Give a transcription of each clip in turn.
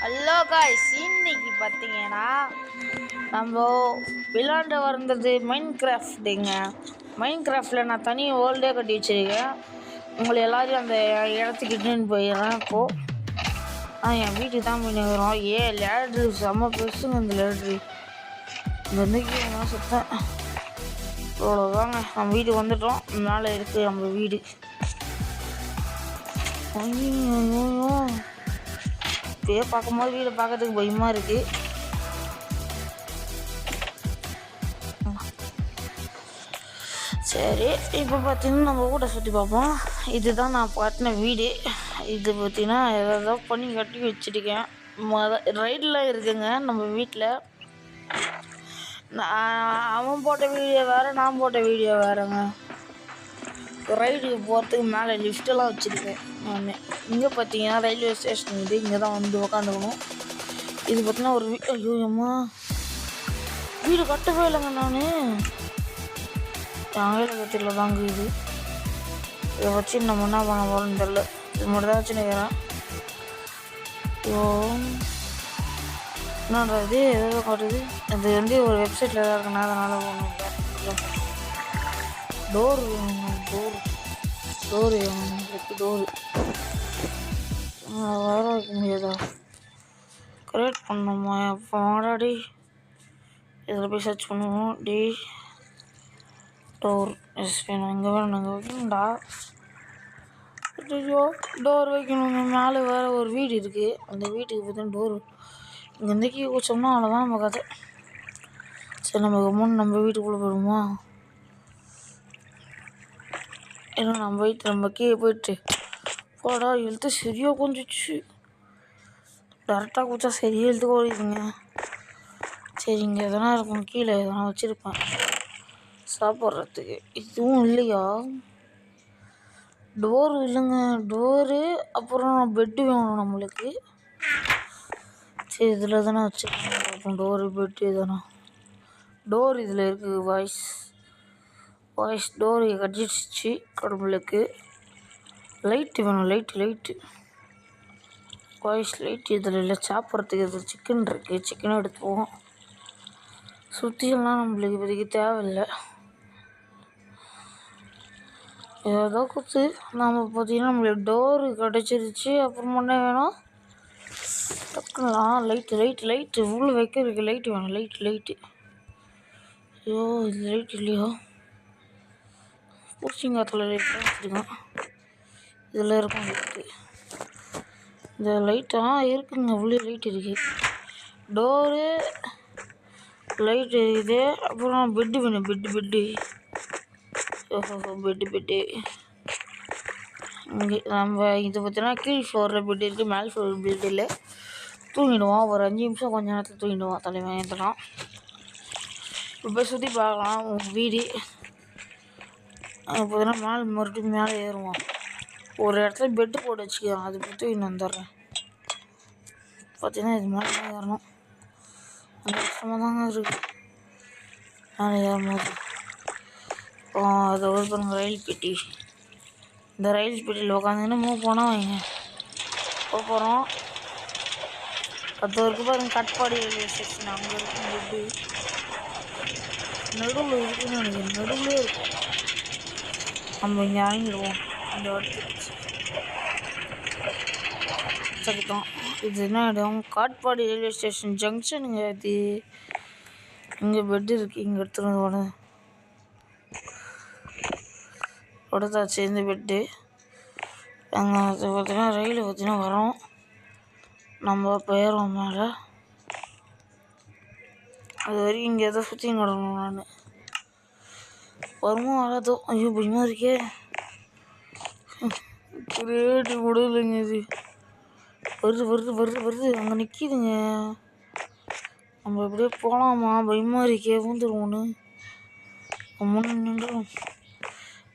Hello guys, இன்னைக்கு பார்த்தீங்கன்னா நம்ம விளாண்டு வந்தது மைண்ட் கிராஃப்டில் நான் தனி வேர்ல்டே கட்டி வச்சுருக்கேன். உங்களை எல்லாரையும் அந்த இடத்துக்கு இட்டுன்னு போயிடுறேன். இப்போது என் வீட்டுக்கு தான் போயிடுறோம். லேட்ரு செம்ம பெருசுங்க இந்த லேட்ரு. இந்த வந்து சுத்தம் இவ்வளோதாங்க. நம்ம வீட்டுக்கு வந்துட்டோம். மேலே இருக்குது நம்ம வீடு. ஐயோ, இப்போயே பார்க்கும்போது வீடை பார்க்கறதுக்கு பயமாக இருக்குது. சரி, இப்போ பார்த்தீங்கன்னா நம்ம வீட்டை சுற்றி பார்ப்போம். இதுதான் நான் பார்த்தின வீடு. இது பார்த்தீங்கன்னா ஏதாவது பண்ணி கட்டி வச்சுருக்கேன். ரைடில் இருக்குங்க நம்ம வீட்டில். அவன் போட்ட வீடியோ வேறு, நான் போட்ட வீடியோ வேறுங்க. ரைடுக்கு போகிறதுக்கு மேலே லிஃப்டெல்லாம் வச்சுருக்கேன் நான். இங்கே பார்த்தீங்கன்னா ரயில்வே ஸ்டேஷன் இது. இங்கே தான் வந்து உக்காந்துக்கணும். இது பார்த்தீங்கன்னா ஒரு ஐயோ அம்மா, வீடு கட்டவே இல்லைங்க. நான் என் வேலை கத்திரில் தாங்க இது. இதை வச்சு நம்ம என்ன பண்ண போகிறோம்னு தெரில. இது மட்டும் தான் வச்சு நிற்கிறேன். ஐயோ, என்னடா இது ஏதோ காட்டுது. அது வந்து ஒரு வெப்சைட்டில் தான் இருக்குண்ணா, அதனால் ஒன்றும் டோர் டோரு வேற வைக்க முடியாதா? கிரியேட் பண்ணணுமா? எப்போ ஆடாடி இதில் போய் சர்ச் பண்ணுவோம். டோர் எஸ் வேணும். இங்கே வேணும், நாங்கள் வைக்கணும்டா. ஐயோ, டோர் வைக்கணுங்க. மேலே வேறு ஒரு வீடு இருக்குது. அந்த வீட்டுக்கு பார்த்தீங்கன்னா டோர் இங்கேருந்து கீழே குச்சோம்னா அவ்வளோதான் நம்ம கதை. சரி, நம்ம வீட்டுக்குள்ளே போயிடுவோமா? ஏன்னா நம்ம கீழே போயிட்டு போடா எழுத்து சரியாக கொஞ்சிச்சு. டேரெக்டாக குச்சா சரியாக எழுத்து ஓடிதுங்க. சரி, இங்கே எதனா இருக்கும், கீழே எதனா வச்சுருப்பேன் சாப்பிட்றதுக்கு. இதுவும் இல்லையா? டோரு இல்லைங்க. டோரு அப்புறம் பெட்டு வேணும் நம்மளுக்கு. சரி, இதில் தானே வச்சுருக்கேன். டோரு பெட்டு எதனா. டோர் இதில் இருக்குது. வாய்ஸ் டோர் கட்டிடுச்சு. நம்மளுக்கு லைட்டு வேணும். லைட்டு வாய்ஸ் லைட் இதில் இல்லை. சாப்பிட்றதுக்கு இது சிக்கன் இருக்குது. சிக்கனும் எடுத்துவோம். சுற்றியெல்லாம் நம்மளுக்கு இப்போதைக்கு தேவையில்லை. ஏதோ குத்து நம்ம பார்த்தீங்கன்னா நம்மளுக்கு டோரு கிடச்சிருச்சு. அப்புறம் என்ன வேணும்? டக்குலாம் லைட்டு உள்ளே வைக்கிறதுக்கு லைட்டு வேணும். லைட்டு ஐயோ, இது லைட் இல்லையோ? பூச்சிங்காத்தில் லைட் வச்சுருக்கேன். இதில் இருக்கும் லைட்டு. இந்த லைட்டெல்லாம் இருக்குங்க. உள்ளே லைட் இருக்குது. டோரு லைட்டு இருக்குது. அப்புறம் பெட்டு வேணும். பெட்டு இங்கே நம்ம இது பார்த்தீங்கன்னா கீழ் ஃப்ளோரில் பெட்டு இருக்குது. மேல் ஃப்ளோர் பெட்டு இல்லை. தூங்கிடுவோம். ஒரு 5 நிமிஷம் கொஞ்சம் நேரத்தில் தூங்கிடுவோம். தலைவன் ஏற்றலாம். இப்போ சுற்றி பார்க்கலாம் உங்கள் வீடு. பார்த்தீங்கன்னா மறுபடியும் மேலே ஏறுவோம். ஒரு இடத்துல பெட்டு போட்டு வச்சுக்கலாம். அது பற்றி இன்னும் வந்துடுறேன். பார்த்தீங்கன்னா இது மேலே தான் ஏறணும். அந்த கஷ்டமாக தாங்க இருக்குது மேலே ஏறும்போது. அது ஒரு பாருங்க ரயில் பெட்டி. இந்த ரயில் பெட்டியில் உட்காந்துன்னு மூவ் போனால் வைங்க போகிறோம். அது இருக்குது பாருங்க கட்பாடி ரயில்வே ஸ்டேஷன். அங்கே இருக்கும் பெட்டு. நடுவில் இருக்குன்னு நினைக்கிறேன். நடுவுலே இருக்கும். நம்ம இங்கே இறங்கிடுவோம். இந்த இடத்துக்கு தான். இது என்ன இடம்? காட்பாடி ரயில்வே ஸ்டேஷன் ஜங்ஷனுங்க. இது இங்கே பெட்டு இருக்குது. இங்கே எடுத்துகிட்டு உடத்தாச்சு இந்த பெட்டு. அங்கே பார்த்தீங்கன்னா ரயில் பார்த்தீங்கன்னா வரோம். நம்ம போயிடுவோம் மேலே. அது வரைக்கும் இங்கே எதை சுற்றி கிடக்கணும். நான் வருமோ வராதோ. ஐயோ பயமாக இருக்கே. ரேட்டு கூட இல்லைங்க. இது வருது வருது வருது வருது. அங்கே நிற்கிதுங்க. நம்ம எப்படியே போகலாமா? பயமாக இருக்கே. ஊந்துருவோன்னு முன்னே நின்றுடும்.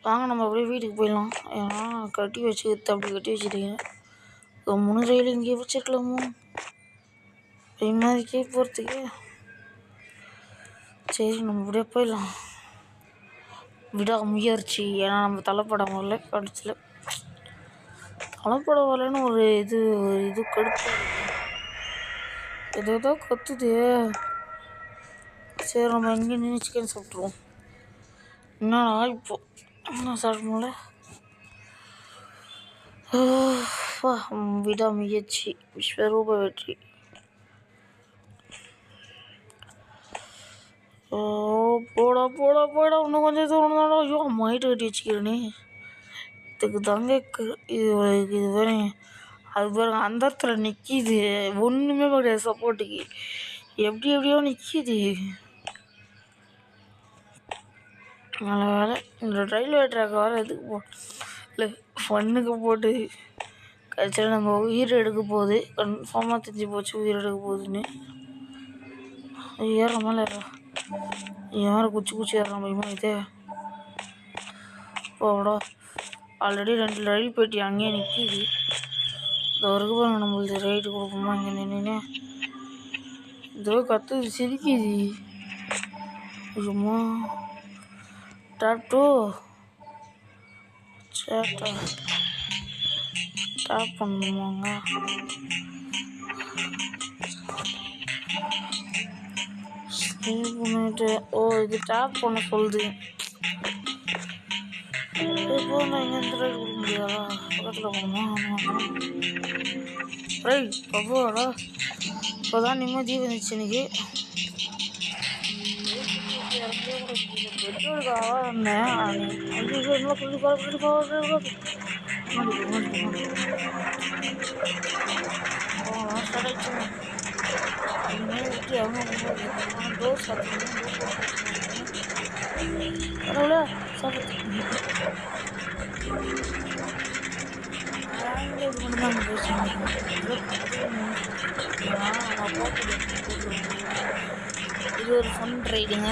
வாங்க நம்ம அப்படியே வீட்டுக்கு போயிடலாம். ஏன்னா கட்டி வச்சுக்கிட்டு அப்படி கட்டி வச்சுட்டீங்க. முன்னு ரயில் இங்கேயே வச்சுருக்கலாமோ? பயமாக இருக்கே போகிறதுக்கு. சரி நம்ம அப்படியே போயிடலாம். விட முயற்சி. ஏன்னா நம்ம தலைப்படம் வரல. கடைசியில் தலைப்படம் வரலன்னு ஒரு இது கடுப்பு. ஏதோ கத்துது. சரி நம்ம எங்கேயும் நின்று சிக்கன் சாப்பிட்ருவோம். என்னடா இப்போ என்ன சாப்பிடணும்ல. விட முயற்சி விஸ்வரூப வெற்றி. போடா போடா போடா. இன்னும் கொஞ்சம் தூரம் தானோ. ஐயோ மைட்டு கட்டி வச்சுக்கிறேனே. இதுக்கு தாங்க இது வேற. அது பாருங்க அந்த இடத்துல நிற்கிது. ஒன்றுமே கிடையாது சப்போர்ட்டுக்கு. எப்படியோ நிற்கிது. நல்ல வேலை இந்த ரயில்வே ட்ராக் வேறு எதுக்கு இல்லை ஃபன்னுக்கு போட்டு கடைசியில் நம்ம உயிர் எடுக்க போகுது. கன்ஃபார்மாக தெரிஞ்சு போச்சு உயிர் எடுக்க போகுதுன்னு. ஏற மேலே யாரை குச்சி ஏறான் பயமா இதே. போடா. ஆல்ரெடி 2 ரயில் போயிட்டு அங்கேயே நிற்கிது. இந்த வரைக்கும் பாருங்க நம்மளுக்கு ரைட்டு கொடுக்குமா. இங்கே நின்று இதோ கத்துது சிரிக்குது. ஐயோம்மா. டாப் 2 சேட்டா டாப் பண்ணுவாங்க. ஓ இது டாப் பண்ண சொல்லுது. இப்போ நான் இங்கே இந்த ரைட் கொடுக்க முடியாதா? பக்கத்தில் போகணுமா? ரைட் அப்போடா. இப்போ தான் நிம்மதி வந்துச்சு எனக்கு. பெட்ரோலுக்காக இருந்தேன். ஐயோ சொல்லி டோர் இது ஒரு ஃபன் ரைடுங்க.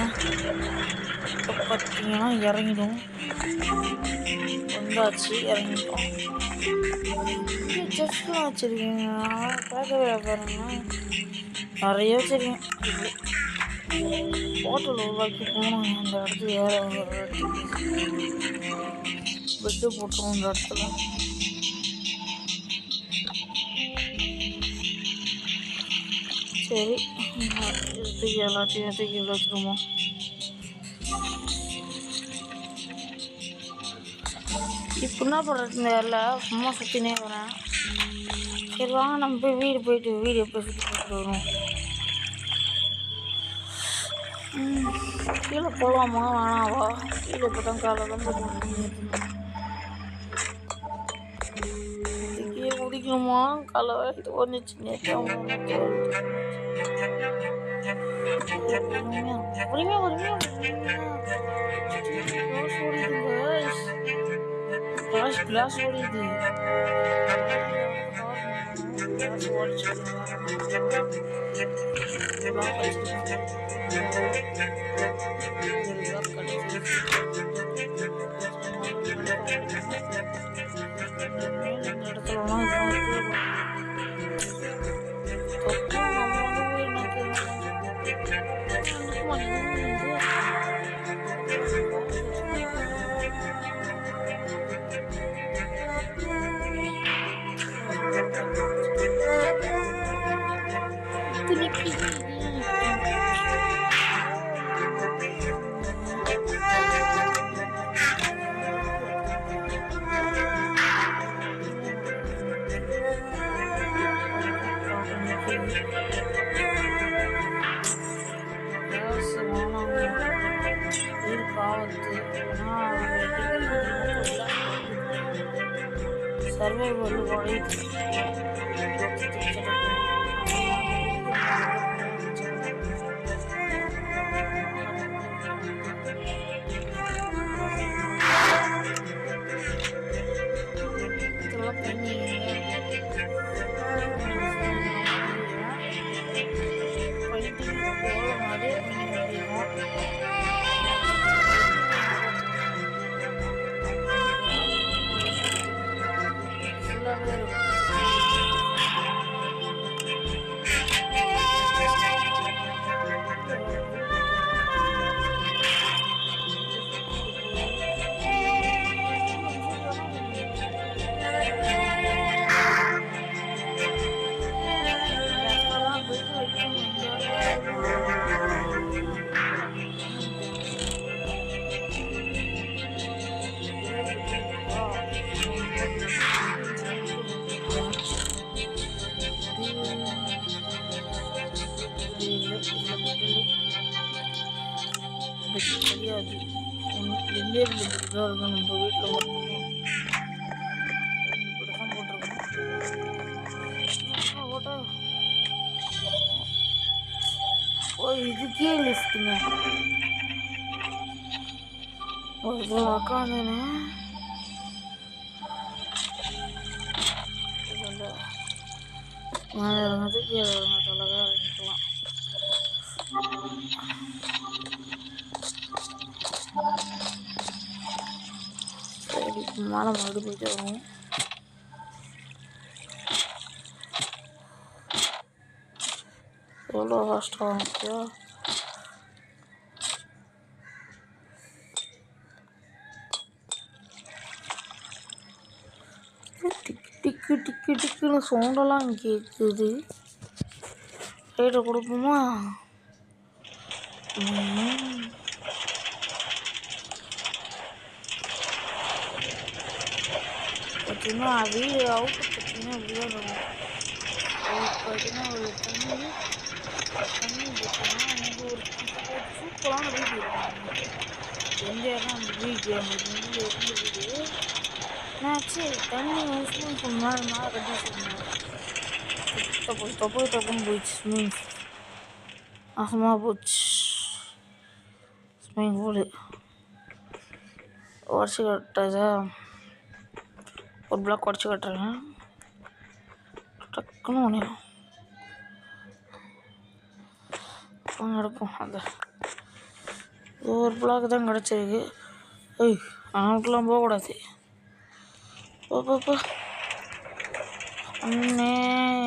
இப்போ பார்த்தீங்கன்னா இறங்கிடும். வந்தாச்சு இறங்கிட்டோம். ஜஸ்ட்லாம் வச்சுருக்கீங்க. பார்க்கவே பாருங்க நிறைய வச்சுருக்கேன். ஹோட்டல் உருவாக்கி போகணும். அந்த இடத்துல பெட்டு போட்டுருவோம் இந்த இடத்துல. சரி எல்லாத்தையும் தூக்கி வச்சுருவோமா. இப்போ என்ன பண்ணுறது இந்த இடத்துல சும்மா சுற்றினே வரேன். சரி வாங்க நம்ம போய் போயிட்டு வீடு எப்போ சுற்றி பார்த்துட்டு வருவோம். கீழே போகலாமா வேணாவா? கீழே இப்போ தான் காலையில் கீழே குடிக்கணுமா? காலை இது வந்துச்சு நேற்று. கிளாஸ் ஓடிது. சர்வைவல் உழைத்து தெரியாது. டெலிவரி தான் இருக்கும் நம்ம வீட்டில் இப்படி தான் போட்டிருக்கோம். போட்டா இதுக்கே லிஃப்ட்டுங்க. இது உக்காந்துன்னு மேலே இறங்கிறது கீழே இறங்கிறது அழகாக இருக்கலாம். சரி, மேலே மறுபடியும் போயிட்டு வருவோம். எவ்வளோ கஷ்டம் இருந்துச்சு. டிக்கு டிக்கு டிக்குன்னு சவுண்டெல்லாம் கேட்குது. ரேட்டை கொடுப்போமா? பார்த்தீங்கன்னா வீடு அவுட்டு பார்த்தீங்கன்னா இப்படிதான் இருக்கும். பார்த்தீங்கன்னா ஒரு தண்ணி பார்த்தீங்கன்னா இங்கே ஒரு சூப்பரான வீடு இருக்கும். எந்த இடம் அந்த வீடு அந்த வீடு இருந்த வீடு என்னாச்சு, தண்ணி ஸ்விம்மிங் மேலே கட்டி வச்சுருந்தாங்க. தப்புன்னு போயிடுச்சு. ஸ்விம்மிங் நாசமாக போச்சு. ஸ்விம்மிங் பூலு உடச்சி கட்டாதா? ஒரு பிளாக் உடச்சி கட்டுறேன். டக்குன்னு ஒன்றும் எடுப்போம். அந்த ஒரு பிளாக் தான் கிடச்சிருக்கு. அவனுக்குலாம் போகக்கூடாது. அண்ணே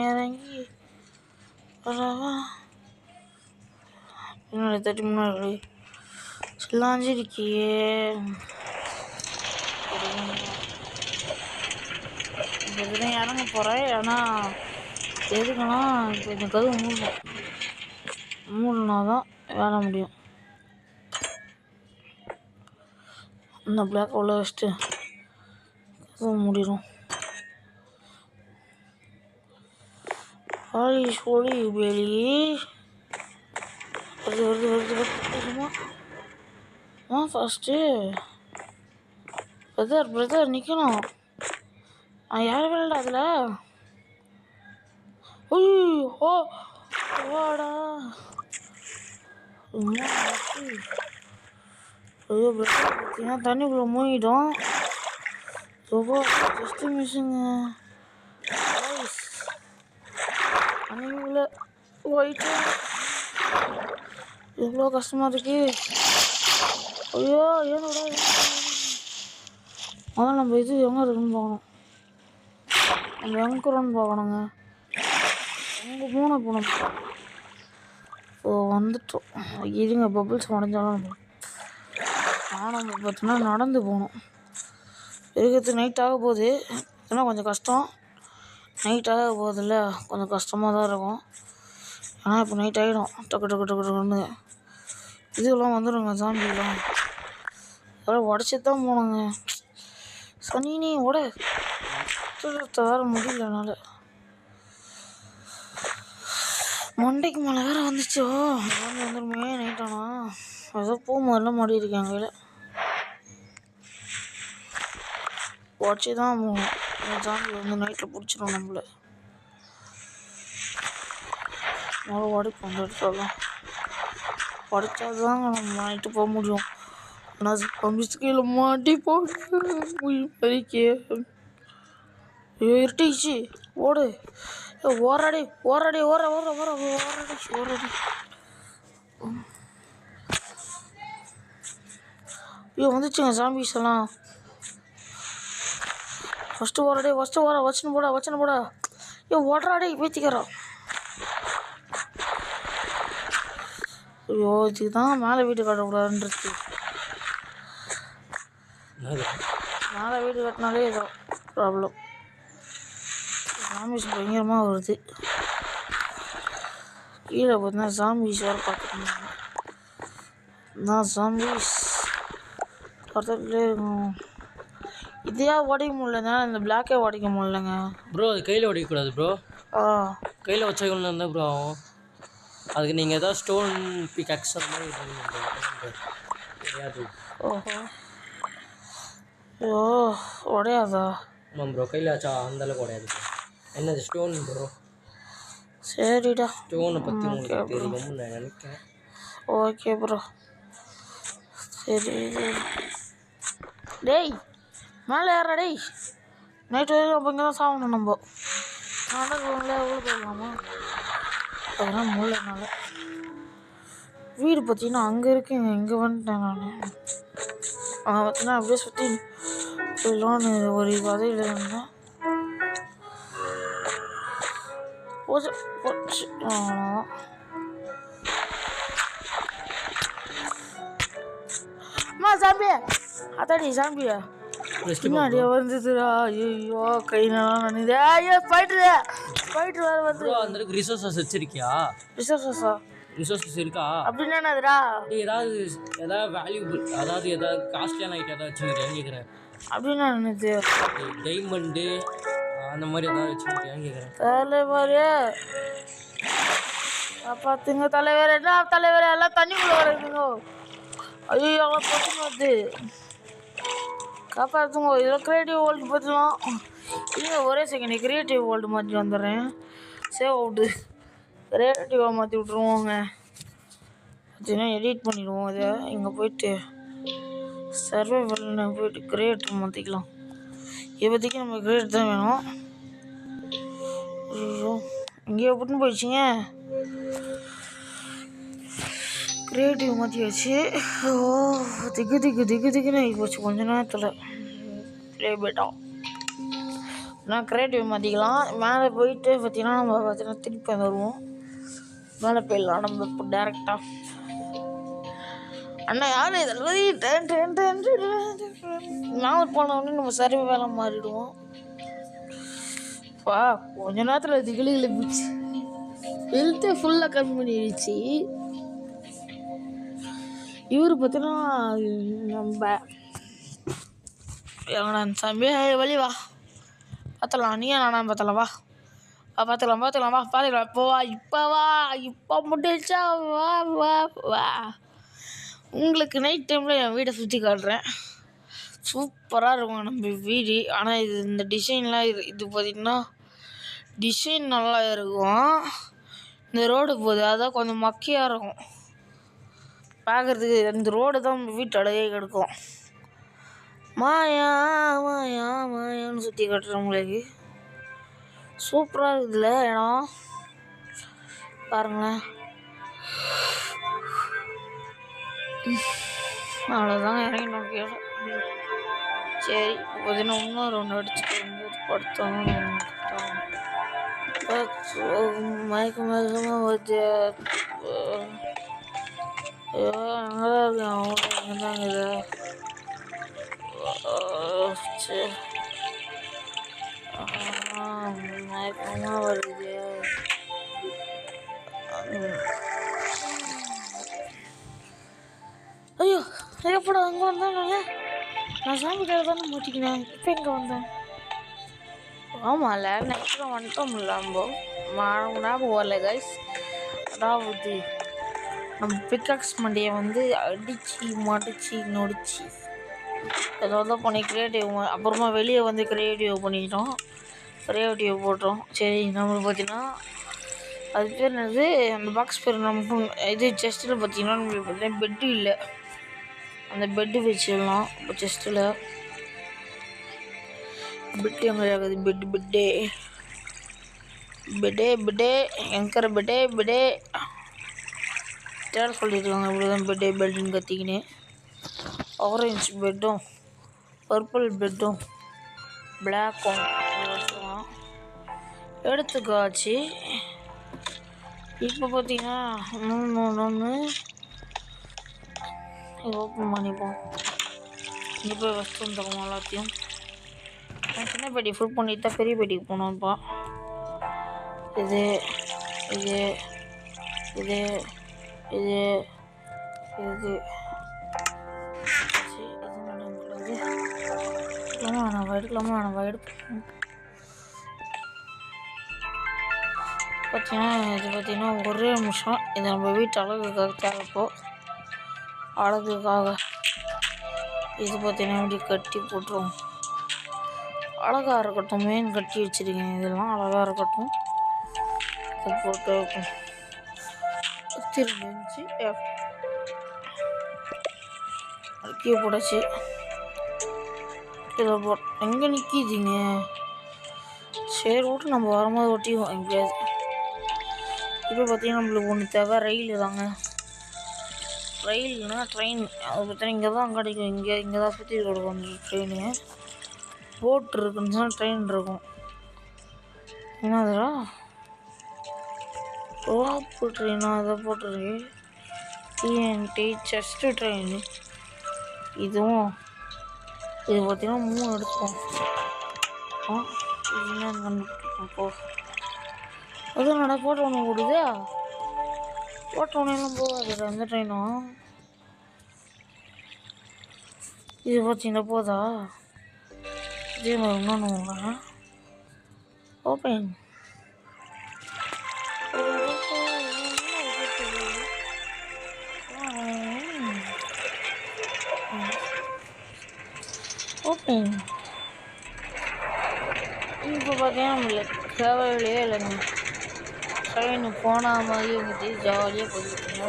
இறங்கி பின்னாடி தட்டி முன்னாடி சில்லாஞ்சிருக்கியே. இப்போ இறங்க போகிறேன். ஆனால் எதுக்குன்னா இப்போ இந்த கதவு மூணுனா தான் வேலை முடியும். இந்த பிளாக் உள்ள வச்சுட்டு கதவு மூடிடும். சொல்லி வெளியே வருதுமா ஃபஸ்ட்டு பிரதர் நிற்கணும். யார் வேலை அதில்? ஓ வாடா ஐயோ பிரதர் பார்த்தீங்கன்னா தண்ணிக்குள்ளே மூங்கிட்டோம். ஜஸ்ட்டு மிஸ்ஸுங்க. தண்ணிக்குள்ளே போயிட்டு எவ்வளோ கஷ்டமாக இருக்கு. ஐயோ ஏன்னோட அதான் நம்ம இது எங்கே இருக்குன்னு பார்க்கணும். நம்ம எங்கிறோன்னு பார்க்கணுங்க. அங்கே போனோம். ஸோ வந்துட்டோம். இருங்க பபிள்ஸ் உடஞ்சாலும் நானும் பார்த்தோன்னா நடந்து போகணும். இருக்கிறது நைட் ஆக போகுது. ஏன்னா கொஞ்சம் கஷ்டம். நைட் ஆக போகுதில்ல, கொஞ்சம் கஷ்டமாக தான் இருக்கும். ஆனால் இப்போ நைட் ஆகிடும். டக்குன்னு இதுவெல்லாம் வந்துடுங்க. சாம்பிலாம் அதெல்லாம் உடச்சி தான் போகணுங்க. சனினே வேறு முடியல என்னால். மண்டைக்கு மேலே வேறு வந்துச்சோ வந்துருமே நைட்டானா. ஏதோ பூமாரிலாம் மாடி இருக்காங்க கையில் உடச்சி தான் ஜாம்பி வந்து நைட்டில் பிடிச்சிடும் நம்மள. முதல்ல உடைப்போம் அந்த இடத்துலலாம். உடைச்சாதாங்க நம்ம நைட்டு போக முடியும். ஆனால் கீழே மாட்டி போய்க்கு இருட்டிச்சு. ஓடு ஓராடி ஓராடி ஓர ஓர ஓர ஓராடி ஓராடி. ஐயோ வந்துச்சுங்க ஜாம்பிஸ் எல்லாம். ஃபஸ்ட்டு ஓராடி ஃபஸ்ட்டு ஓர வச்சுன்னு போடா. ஐயோ ஓடுறாடே பேத்திக்கிறோம். ஐயோ இதுக்கு தான் மேலே வீடு கட்டக்கூடாதுன்றது. மேலே வீடு கட்டினாலே ஏதோ ப்ராப்ளம். ஜாம்பிஸ் பயங்கரமாக வருது. கீழே பார்த்தீங்கன்னா ஜாம்பிஸ் வேறு பார்த்துருந்தாங்க. நான் ஜாம்பிஸ் பக்கத்துலேயே இருக்கும். இதையா உடைக்க முடியலங்க, இந்த பிளாக்கே உடைக்க முடியலங்க ப்ரோ. அது கையில் உடைக்கக்கூடாது ப்ரோ. கையில் வச்சா ஒன்று இருந்தால் ப்ரோ ஆகும். அதுக்கு நீங்கள் எதாவது ஸ்டோன் பிக்அக்ஸ் அந்த மாதிரி தெரியாது. ஓஹோ ஓ உடையாதா? ஆமாம் ப்ரோ, கையில் வச்சா அந்தளவுக்கு உடையாது. என்னது ஸ்டோன் ப்ரோ? சரிடா, ஸ்டோனை பற்றி உங்களுக்கு தெரியும்னு நான் நினைக்கிறேன். Okay bro. சரி டேய் மேலே ஏறா டேய். நைட்டு வரைக்கும் அப்போ இங்கே தான் சாகணும் நம்ம. நடக்குங்களே உள்ள போயிடலாமா? அதெல்லாம் முடியலனால வீடு பார்த்தீங்கன்னா அங்கே இருக்குங்க. இங்கே வந்துட்டேன் நான். அங்கே பார்த்தீங்கன்னா அப்படியே சுற்றி போயிடலான்னு ஒரு கதையில் இருந்தேன். போச்சு போச்சு. அம்மா சாம்பியா அத்தாடி சாம்பியா பின்னாடியே வந்துதுடா. ஐயோ கை நல்லா நினைது. ஐயோ ஸ்பைட்ரு வேறு வந்து. அந்த ரிசோர்ஸஸ் வச்சிருக்கியா? ரிசோர்ஸஸ் இருக்கா அப்படின்னு என்னதுடா? ஏதாவது வேல்யூபிள், அதாவது ஏதாவது காஸ்ட்லியான ஐட்டம் ஏதாவது வச்சுருக்கியான்னு கேட்குறேன். அப்படின்னு என்னது? டைமண்டு அந்த மாதிரி ஏதாவது வச்சுருக்கியான்னு கேட்குறேன். தலைவரே பார்த்துங்க தலைவர். என்ன தலைவர் எல்லாம் தண்ணிக்குள்ளே வருதுங்க. ஐயோ அவ்வளோ பிரச்சனை வருது. காப்பாற்றுங்க. இதெல்லாம் கிரியேட்டிவ் வேர்ல்டு பார்த்துலாம். இல்லை ஒரே செகண்ட் கிரியேட்டிவ் வேர்ல்டு மாற்றி வந்துடுறேன். சேவ் அவுட்டு கிரியேட்டிவாக மாற்றி விட்ருவோங்க. பார்த்தீங்கன்னா எடிட் பண்ணிடுவோம். இதை இங்கே போயிட்டு சர்வைவல்னு போயிட்டு கிரியேட்டர் மாற்றிக்கலாம். இப்போதைக்கு நம்ம கிரியேட் தான் வேணும். ஐயோ இங்கேயே போட்டுன்னு போயிடுச்சிங்க. கிரியேட்டிவ் மாற்றியாச்சு. ஓ திக்குன்னு போச்சு கொஞ்ச நேரத்தில். ப்ளே பேட்டா நான் கிரியேட்டிவ் மாற்றிக்கலாம். மேலே போயிட்டு பார்த்தீங்கன்னா நம்ம பார்த்தீங்கன்னா திருப்பி வருவோம். மேலே போயிடலாம் நம்ம இப்போ டேரெக்டாக. அண்ணா யார் இதில் மேலே போனோடனே நம்ம சர்வே வேலை மாறிடுவோம். கொஞ்ச நேரத்தில் திகிலிகளை போச்சு. ஹெல்த்தே ஃபுல்லாக கம்மி பண்ணிடுச்சு. இவர் பார்த்தீங்கன்னா நம்ம தம்பி வழி வா பார்த்தலாம். நீ நானும் பார்த்தலாம். பார்த்துக்கலாம். இப்போ முடிச்சா வா. உங்களுக்கு நைட் டைமில் என் வீடை சுற்றி காட்டுறேன். சூப்பராக இருக்கும் நம்ம வீடு. ஆனால் இந்த டிசைன்லாம் இது பார்த்திங்கன்னா டிசைன் நல்லா இருக்கும். இந்த ரோடு போகுது அதான் கொஞ்சம் மக்கியாக இருக்கும் பார்க்குறதுக்கு. இந்த ரோடு தான் நம்ம வீட்டு அடையே கிடக்கும். மாயான்னு சுற்றி காட்டுறவங்களுக்கு சூப்பராக இருக்குதுல்ல இடம். பாருங்களேன். அவ்வளோதாங்க இறங்கி நோக்கி. சரி பார்த்தீங்கன்னா இன்னொரு ஒன்று அடிச்சுட்டு வந்து படுத்தோம். மயக்கமாக வருது. அங்கதான் இருக்கு. அவங்க இங்கேதாங்க இது. சரி மயக்கமாக வருது. ஐயோ எப்படா அங்கே வந்தாங்க. நான் சாமி கடை தானே மாட்டிக்கினேன். இப்போ எங்கே வந்தேன்? ஆமாம்ல நைட்டில் வந்துட்டோம்ல. நம்ம ஞாபகம் வரல கைஸ். அதாவது நம்ம பிக்காக்ஸ் மண்டியை வந்து அடித்து மடித்து நொடிச்சு ஏதாவது பண்ணி க்ரியேட்டிவ் அப்புறமா வெளியே வந்து க்ரியேட்டிவ் பண்ணிக்கிட்டோம், க்ரியேட்டிவ் போட்டோம். சரி நம்மளுக்கு பார்த்தீங்கன்னா அது பேர் என்னது, அந்த பாக்ஸ் பேர் நமக்கு இது செஸ்ட்டில் பார்த்தீங்கன்னா நம்மளுக்கு பார்த்தீங்கன்னா பெட்டு இல்லை. அந்த பெட்டு வச்சிடலாம். இப்போ செஸ்ட்டில் பெட்டு எங்கே ஆகுது, பெட்டே எங்கிற பெட்டே தேட சொல்லியிருக்காங்க. இப்படிதான் பெட்டுன்னு கத்திக்கினே ஆரஞ்சு பெட்டும் பர்பிள் பெட்டும் பிளாக்கும் எடுத்துக்கலாம். எடுத்துக்காச்சு. இப்போ பார்த்தீங்கன்னா ஒன்று ஓப்பன் பண்ணிப்போம். இப்போ ஃபஸ்ட்டு வந்துடும் எல்லாத்தையும். சின்ன பெட்டி ஃபுல் பண்ணிட்டு தான் பெரிய பெட்டிக்கு போனோம்ப்பா. இது இது இது இது இது எடுக்கலாமா எடுப்போம். பார்த்தீங்கன்னா இது பார்த்தீங்கன்னா ஒரே நிமிஷம். இது நம்ம வீட்டு அழகுக்காக தேவைப்போ அழகுக்காக இது பார்த்தீங்கன்னா இப்படி கட்டி போட்டுருவோம். அழகாக இருக்கட்டும், மெயின் கட்டி வச்சுருக்கேன். இதெல்லாம் அழகாக இருக்கட்டும். இது போட்டு திரும்பிச்சு கீழே போடாச்சு. இதில் எங்கே நிற்கிதுங்க? சரி விட்டு நம்ம வரும்போது ஒட்டிக்குவோம் எங்கேயாவது. இப்போ பார்த்தீங்கன்னா நம்மளுக்கு ஒன்று தேவை ரயில் தாங்க. ரயில்னா ட்ரெயின். அது பார்த்தீங்கன்னா இங்கே தான் கிடைக்கும். இங்கே தான் சுற்றி கொடுக்கும் அந்த ட்ரெயினு. போட் இருக்குன்னு சொன்னால் ட்ரெயின் இருக்கும். என்னதுடா ரோப்பு ட்ரெயினா? அதை போட்டுருக்கு. TNT chest train. இதுவும் இது பார்த்தீங்கன்னா 3 எடுப்போம். இது என்னன்னு கண்டுபிடிப்போம். போ அதுவும் நட போட்ட ஒன்று ஓடுதா? போட்ட ஒன்றையெல்லாம் போகாது அந்த ட்ரெயினும். இது பார்த்தீங்கன்னா போதா? இதே மாதிரி இன்னொன்று ஓப்பன் ஓப்பன். இப்போ பார்த்தீங்கன்னா நம்மளுக்கு தேவையில்லையே இல்லைங்க. ட்ரெயின் போன மாதிரி இருந்துச்சு. ஜாலியாக போயிட்டுருங்க.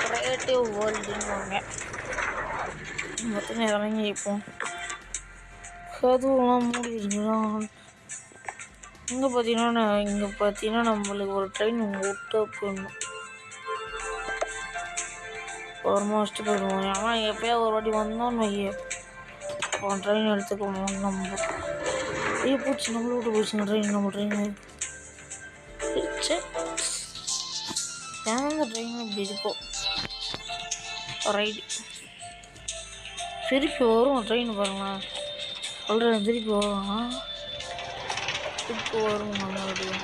க்ரியேட்டிவ் வேர்ல்டுன்னு மொத்தம் இறங்கி வைப்போம். கதவுலாம் மூடி இருக்குதான். இங்கே பார்த்தீங்கன்னா நம்மளுக்கு ஒரு ட்ரெயின் விட்டு போயிடணும். ஆல்மோஸ்ட் போயிடுவோம். ஏன்னா எப்போயாவது ஒரு வாட்டி வந்தோன்னு வைய ட்ரெயின் எடுத்துக்கணும். நம்ம போச்சு, நம்மள விட்டு போச்சுங்க ட்ரெயின். நம்ம ட்ரெயின் ஏன் இந்த ட்ரெயின் இப்படி இருக்கும்? ரைடு திருப்பி வரும் ட்ரெயின் பாருங்களேன். சொல்கிறேன் திருப்பி வரும். திருப்பி வரும் மறுபடியும்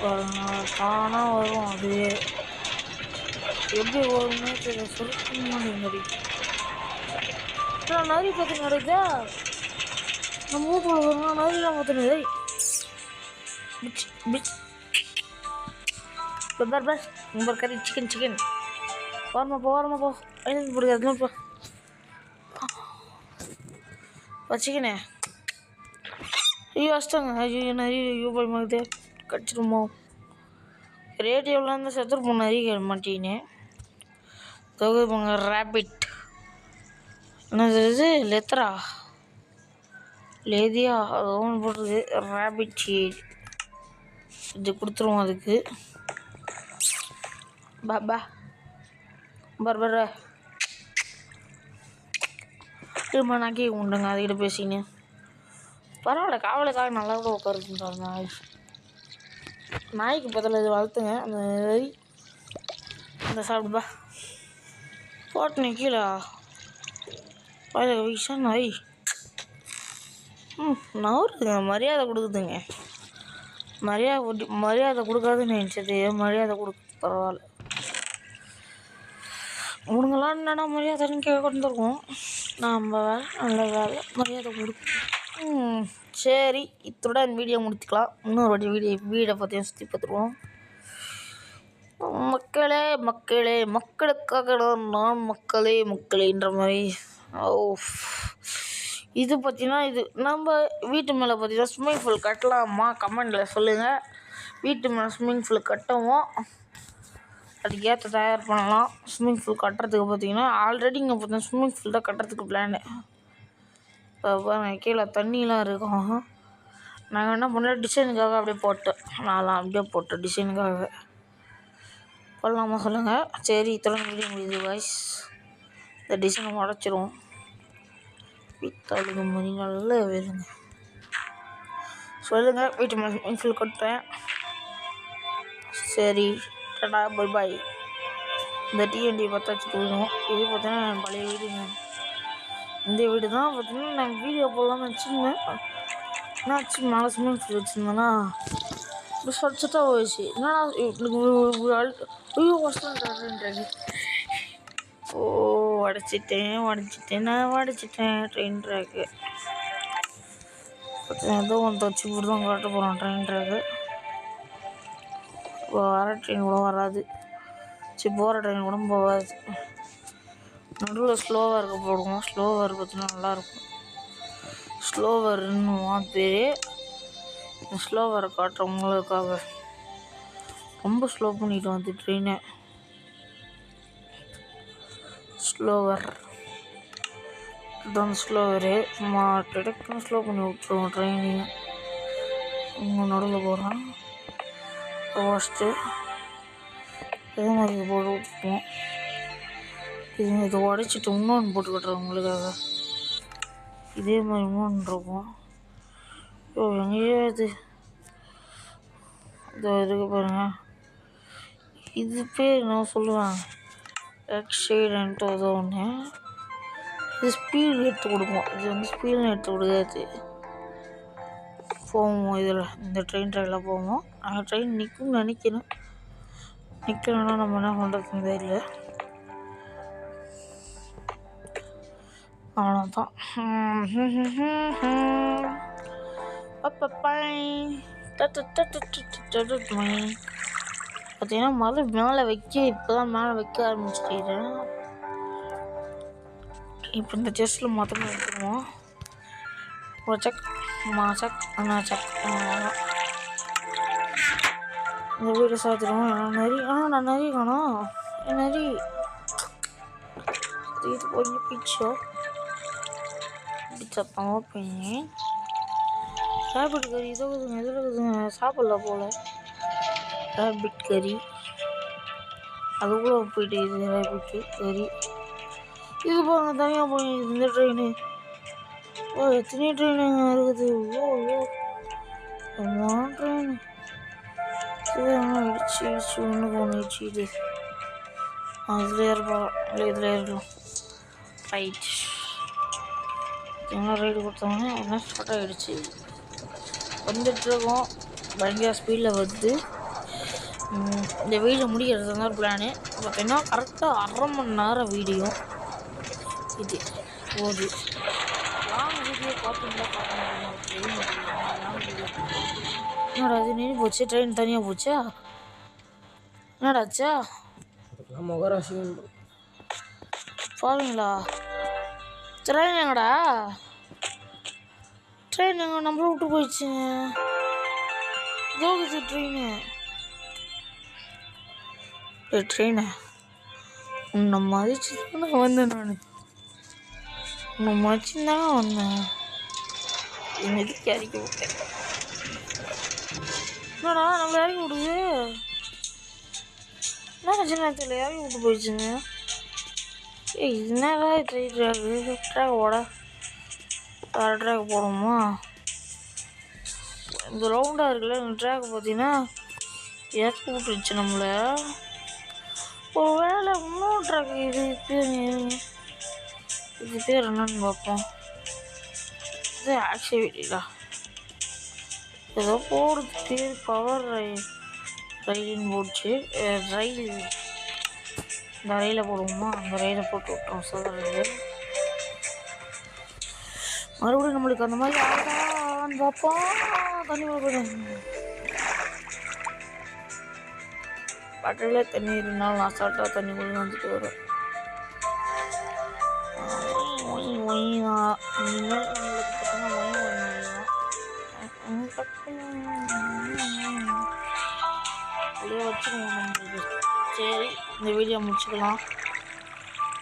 பாருங்க. தானாக வரும். அதுவே எப்படி வரும்னு தெரியல. சொல்லி நரி பற்றி நடக்குதா? நம்ம வீட்டில் வரும் நரிலாம் பார்த்துனது. பஸ் கறி சிக்கன் ஓரமா போ ஐநூறு பிடிக்காது வச்சுக்கினே. ஐயோ கஷ்டங்க. ஐயோ நிறைய ஐயோ பயமாகுது. கடிச்சிடுமோ? ரேடியோவில் இருந்தால் செத்துருப்போம். நிறைய மாட்டேன்னு தொகுப்பாங்க. ரேபிட் என்னது இது? லேதியா அது ஒன்று போட்டுருக்கு. ரேபிட் ஷீட் இது கொடுத்துருவோம். அதுக்கு பர்பர திரும்ப நாக்கி உண்டுங்க. அதுக்கிட்ட பேசின்னு பரவாயில்ல. காவலுக்காக நல்லா கூட உட்காருக்குன்றாங்க. நாய்க்கு பக்கத்தில் இது வளர்த்துங்க. அந்த அந்த சாப்பிடுப்பா போட்டுனே கீழே வீசா நாய் நவருதுங்க. மரியாதை கொடுக்குதுங்க. மரியாதை கொடுக்காதுன்னு நினச்சது மரியாதை கொடுக்குது. பரவாயில்ல. உனங்களாம் என்னடா மரியாதைன்னு கேட்க வந்துருக்கோம். நம்ம வேலை நல்ல வேலை மரியாதை கொடுக்கும். சரி, இத்தோட இந்த வீடியோ முடிச்சுக்கலாம். இன்னொரு வாட்டி வீடை பற்றியும் சுற்றி பார்த்துருவோம். மக்களே மக்களே மக்களுக்காக நான் மக்களே மக்களேன்ற மாதிரி. ஓ, இது பார்த்தீங்கன்னா இது நம்ம வீட்டு மேலே பார்த்தீங்கன்னா ஸ்விம்மிங் பூல் கட்டலாமா? கமெண்டில் சொல்லுங்கள். வீட்டு மேலே ஸ்விம்மிங் பூல் கட்டவும் அதுக்கு ஏற்ற தயார் பண்ணலாம். ஸ்விம்மிங் பூல் கட்டுறதுக்கு பார்த்தீங்கன்னா ஆல்ரெடி இங்கே பார்த்தீங்கன்னா ஸ்விம்மிங் பூல் தான் கட்டுறதுக்கு பிளானு. இப்போ பாருங்கள் கீழே தண்ணிலாம் இருக்கும். நாங்கள் என்ன பண்ணோம், டிசைனுக்காக அப்படியே போட்டோம். நான்லாம் அப்படியே போட்டோம் டிசைனுக்காக. பண்ணலாமா சொல்லுங்கள். சரி, இத்தனை வீடியோ முடியுது வாய்ஸ். இந்த டிசைனை உடச்சிரும். வீட்டாளுக்கு மாதிரி நல்ல வேணுங்க சொல்லுங்கள். வீட்டு மேலே இன்ஃபில் கொட்டேன். சரி, டாடா பை பாய். இந்த டிஎன்டி பார்த்தாச்சு போயிடும். இது பார்த்தீங்கன்னா பழைய வீடுங்க. இந்த வீடு தான் பார்த்தீங்கன்னா நான் வீடியோ போடலாம்னு வச்சுருந்தேன். என்னாச்சு, மேலே ஸ்விம்மிங் பூல் வச்சுருந்தேன்னா இப்போ சொச்சட்டாக போயிடுச்சு. என்னன்னா ஐயோ கஷ்டன்றாங்க. ஓ, உடச்சிட்டேன் ட்ரெயின் ட்ராக்கு. ஏதோ ஒன்று வச்சு இப்படி தான் காட்ட போகிறோம் ட்ரெயின் ட்ராக்கு. இப்போ வர ட்ரெயின் கூட வராது. சரி, போகிற ட்ரெயின் கூட போகாது. நடுவில் ஸ்லோவாக இருக்க போடுவோம். ஸ்லோவர் பார்த்தீங்கன்னா நல்லாயிருக்கும். ஸ்லோவர்னு பேர். ஸ்லோவரை காட்டுறவங்களுக்காக ரொம்ப ஸ்லோ பண்ணிட்டு வந்து ட்ரெயினை. ஸ்லோவர் இதுதான் ஸ்லோவரு. சும்மா டெடக்குன்னு ஸ்லோ பண்ணி விட்ருவோம் ட்ரெயினையும். இங்கே நடுவில் போகிறோம். ஃபஸ்ட்டு இதே மாதிரி இது போட்டு விட்டுருவோம். இதை உடைச்சிட்டு இன்னொன்று போட்டு கட்டுறோம் உங்களுக்காக. இதே மாதிரி இன்னொன்று இருக்கும். எங்கேயோ இது இருக்கு பாருங்க. இது பேர் நான் சொல்லுவேன் எக்ஸைடன்ட்டு ஏதோ ஒன்று. இது ஸ்பீடு எடுத்து கொடுக்கும். இது வந்து ஸ்பீடு எடுத்து கொடுக்காது. போவோம் இதில், இந்த ட்ரெயின் ட்ராக்கில் போவோம். அந்த ட்ரெயின் நிற்கும்னு நினைக்கிறேன். நிற்கலன்னா நம்ம என்ன பண்ணுறதுன்னு தெரியல. அவ்வளோதான். பார்த்தீங்கன்னா மழை மேலே வைக்க இப்போ தான் மேலே வைக்க ஆரம்பிச்சிட்டேன். இப்போ இந்த செஸ்ட்டில் மொத்தமாக எடுத்துருவோம். ஒரு சக் சக் சக் இந்த வீட்டை சாத்திடுவோம். நரி நான் நரி காணோம். நரி இது கொஞ்சம் பிச்சோ பிச்சப்போ பண்ணி ரேபிட் கறி இதோ எதில் இருக்குதுங்க. சாப்பிடல போல் ரேபிட் கறி. அதுக்குள்ளே போயிட்டு இது ரேபிட்டு கறி. இது பாருங்க தனியாக போய் இந்த ட்ரெயின். ஓ, எத்தனை ட்ரெயினுங்க இருக்குது. ஓ ட்ரெயின் இது இடிச்சு ஒன்று போணுச்சு. இது இதில் ஏறலாம். இல்லை இதில் ஏறலாம். ரைட், எல்லாம் ரைடு கொடுத்தாங்கன்னா என்ன ஸ்டார்ட் ஆகிடுச்சு. வந்துட்டுருக்கோம். பயங்கர ஸ்பீடில் வருது. இந்த வீடியோ முடிக்கிறது தான் பிளானு. பார்த்தீங்கன்னா கரெக்டாக 1/2 மணி நேரம் வீடியோ இது போகுது. லாங் வீடியோ பார்த்தீங்களா? என்னடா அது நின்று போச்சு, ட்ரெயின் தனியாக போச்சா? என்னடாச்சா? முகராசி பாருங்களா, ட்ரெயின் எங்கடா? ட்ரெயின் எங்கே நம்மள விட்டு போயிடுச்சுங்க. போகுது ட்ரெயினு. ட்ரெயினை உன்னை மதிச்சு தானே வந்தேன். நான் உன்னை மதிச்சு தானே வந்தேன். எங்கள் இதுக்கு இறக்கி விட்டேன். என்னடா நம்மளை இறக்கி விடுது? என்ன சின்ன நேரத்தில் இறக்கி விட்டு போயிடுச்சுங்க. என்னடா ட்ராக் ஓட வேறு ட்ராக் போடுவோமா? இந்த ரவுண்டாக இருக்குல்ல இந்த ட்ராக் பார்த்தீங்கன்னா இறக்கி விட்டுருச்சு நம்மளை. ஒரு வேளை இன்னொரு ட்ராக் இது பேர் என்னன்னு பார்ப்போம். இது ஆக்டிவிட்டிடா ஏதோ போடுறது பேர். பவர் ரயில்னு போடுச்சு. ரயில் இந்த ரயிலை போடுவோமா? அந்த ரயிலை போட்டு விட்டோம். சொல்கிறது மறுபடியும் நம்மளுக்கு அந்த மாதிரி ஆகான்னு பார்ப்போம். தண்ணி போடுறேன். கடலில் தண்ணி இருந்தாலும் அசால்ட்டாக தண்ணி கூட வந்துட்டு வரும். இனிமேல் நம்மளுக்கு பார்த்தீங்கன்னா அப்படியே வச்சுக்கணும் நம்மளுக்கு. சரி, இந்த வீடியோ முடிச்சுக்கலாம்.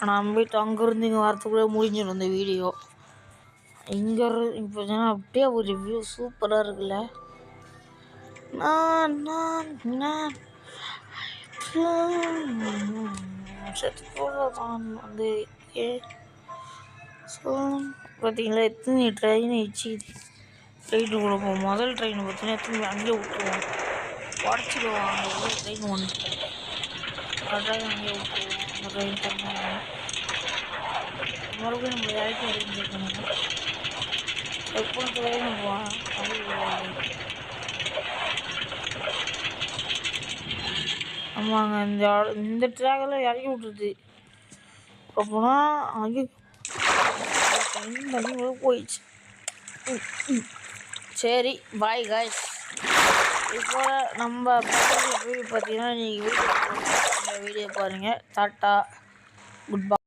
நான் போயிட்டு அங்கேருந்து இங்கே வரத்துக்குள்ளே முடிஞ்சிடும் இந்த வீடியோ. இங்கே இப்போ அப்படியே ஒரு வியூ சூப்பராக இருக்குல்ல. நான் வந்து பார்த்தீங்களா எத்தனை ட்ரெயின் வச்சுக்கிது. ட்ரெயின் கொடுப்போம். முதல் ட்ரெயின் பார்த்தீங்கன்னா எத்தனை அங்கேயே விட்டுருவோம், உடச்சிடுவோம். அங்கே உள்ள ட்ரெயின் ஒன்று கரெக்டாக அங்கேயே விட்டுருவோம். அந்த ட்ரெயின் பண்ணாங்க மறுபடியும் நம்ம இறக்கி வரைஞ்சிருக்கணும். எப்போ ட்ரெயின் ஆமாங்க, இந்த ட்ராக்கில் இறக்கி விட்டுருது. அப்போனா அங்கே தண்ணி போயிடுச்சு. சரி, பாய் காய்ஸ். இப்போ நம்ம பார்த்தீங்கன்னா நீங்கள் வீடியோ பாருங்கள். Tata, good bye.